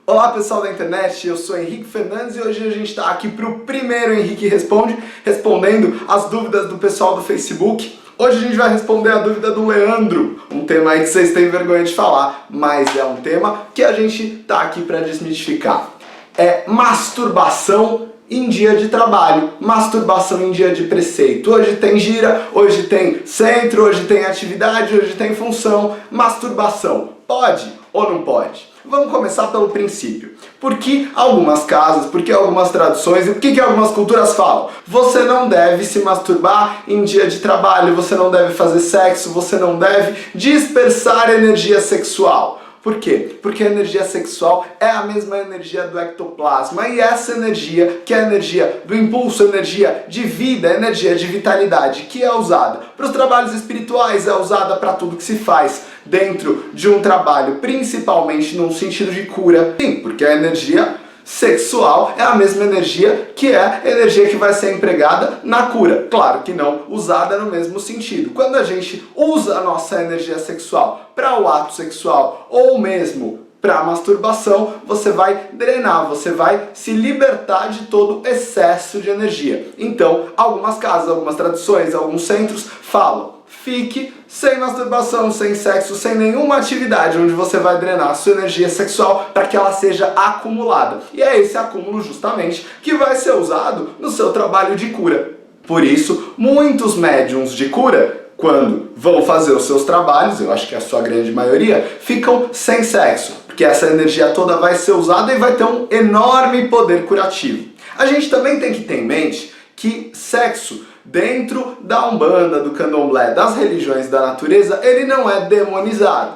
Olá pessoal da internet, eu sou Henrique Fernandes e hoje a gente está aqui para o primeiro Henrique Responde, respondendo as dúvidas do pessoal do Facebook. Hoje a gente vai responder a dúvida do Leandro, um tema aí que vocês têm vergonha de falar, mas é um tema que a gente está aqui para desmistificar. É masturbação em dia de trabalho, masturbação em dia de preceito. Hoje tem gira, hoje tem centro, hoje tem atividade, hoje tem função. Masturbação, pode ou não pode? Vamos começar pelo princípio. Por que algumas casas, por que algumas tradições e por que algumas culturas falam? Você não deve se masturbar em dia de trabalho, você não deve fazer sexo, você não deve dispersar energia sexual. Por quê? Porque a energia sexual é a mesma energia do ectoplasma e essa energia, que é a energia do impulso, energia de vida, energia de vitalidade, que é usada para os trabalhos espirituais, é usada para tudo que se faz dentro de um trabalho, principalmente num sentido de cura. Sim, porque a energia sexual é a mesma energia que é a energia que vai ser empregada na cura. Claro que não usada no mesmo sentido. Quando a gente usa a nossa energia sexual para o ato sexual ou mesmo para a masturbação, você vai drenar, você vai se libertar de todo excesso de energia. Então, algumas casas, algumas tradições, alguns centros falam: fique sem masturbação, sem sexo, sem nenhuma atividade onde você vai drenar a sua energia sexual para que ela seja acumulada. E é esse acúmulo justamente que vai ser usado no seu trabalho de cura. Por isso, muitos médiuns de cura, quando vão fazer os seus trabalhos, eu acho que a sua grande maioria, ficam sem sexo, porque essa energia toda vai ser usada e vai ter um enorme poder curativo. A gente também tem que ter em mente que sexo dentro da Umbanda, do Candomblé, das religiões da natureza, ele não é demonizado.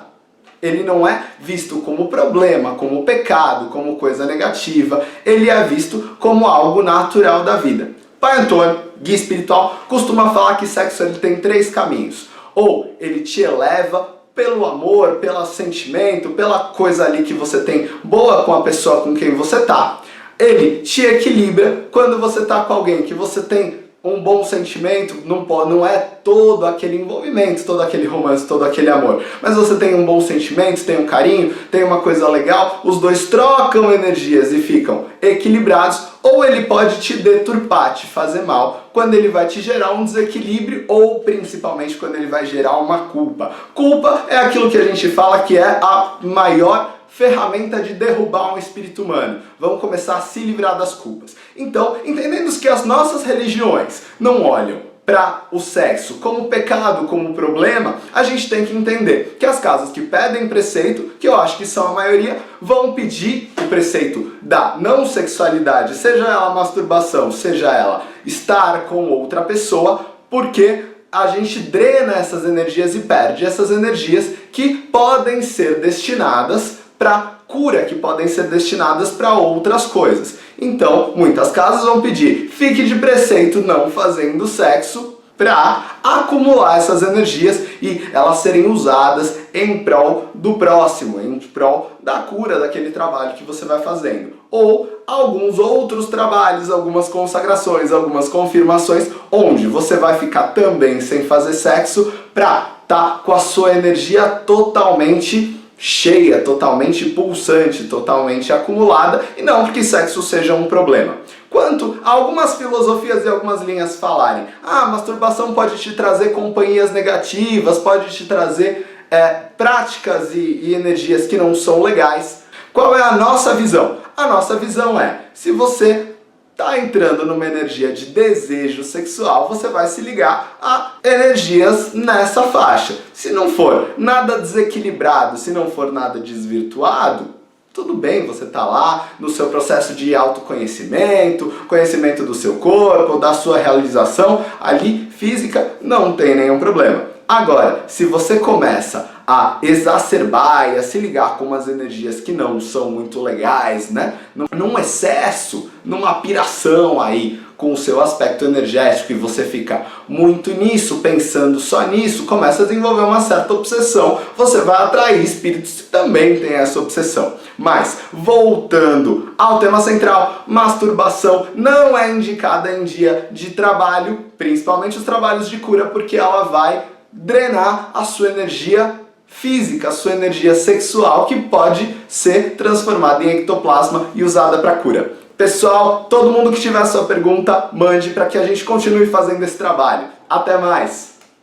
Ele não é visto como problema, como pecado, como coisa negativa. Ele é visto como algo natural da vida. Pai Antônio, guia espiritual, costuma falar que sexo ele tem 3 caminhos. Ou ele te eleva pelo amor, pelo sentimento, pela coisa ali que você tem boa com a pessoa com quem você tá. Ele te equilibra quando você tá com alguém que você tem um bom sentimento, não é todo aquele envolvimento, todo aquele romance, todo aquele amor. Mas você tem um bom sentimento, tem um carinho, tem uma coisa legal, os dois trocam energias e ficam equilibrados, ou ele pode te deturpar, te fazer mal, quando ele vai te gerar um desequilíbrio ou principalmente quando ele vai gerar uma culpa. Culpa é aquilo que a gente fala que é a maior ferramenta de derrubar um espírito humano. Vamos começar a se livrar das culpas. Então, entendendo que as nossas religiões não olham para o sexo como pecado, como problema, a gente tem que entender que as casas que pedem preceito, que eu acho que são a maioria, vão pedir o preceito da não sexualidade, seja ela masturbação, seja ela estar com outra pessoa, porque a gente drena essas energias e perde essas energias que podem ser destinadas para cura, que podem ser destinadas para outras coisas. Então, muitas casas vão pedir: fique de preceito não fazendo sexo, para acumular essas energias e elas serem usadas em prol do próximo, em prol da cura daquele trabalho que você vai fazendo. Ou alguns outros trabalhos, algumas consagrações, algumas confirmações, onde você vai ficar também sem fazer sexo para estar com a sua energia totalmente cheia, totalmente pulsante, totalmente acumulada, e não porque sexo seja um problema. Quanto a algumas filosofias e algumas linhas falarem: masturbação pode te trazer companhias negativas, pode te trazer práticas e energias que não são legais. Qual é a nossa visão? A nossa visão é: se você está entrando numa energia de desejo sexual, você vai se ligar a energias nessa faixa. Se não for nada desequilibrado, se não for nada desvirtuado, tudo bem, você está lá no seu processo de autoconhecimento, conhecimento do seu corpo, da sua realização ali física, não tem nenhum problema. Agora, se você começa a exacerbar e a se ligar com umas energias que não são muito legais, né? Num excesso, numa piração aí com o seu aspecto energético e você fica muito nisso, pensando só nisso, começa a desenvolver uma certa obsessão, você vai atrair espíritos que também têm essa obsessão. Mas, voltando ao tema central, masturbação não é indicada em dia de trabalho, principalmente os trabalhos de cura, porque ela vai drenar a sua energia física, a sua energia sexual, que pode ser transformada em ectoplasma e usada para cura. Pessoal, todo mundo que tiver a sua pergunta, mande para que a gente continue fazendo esse trabalho. Até mais!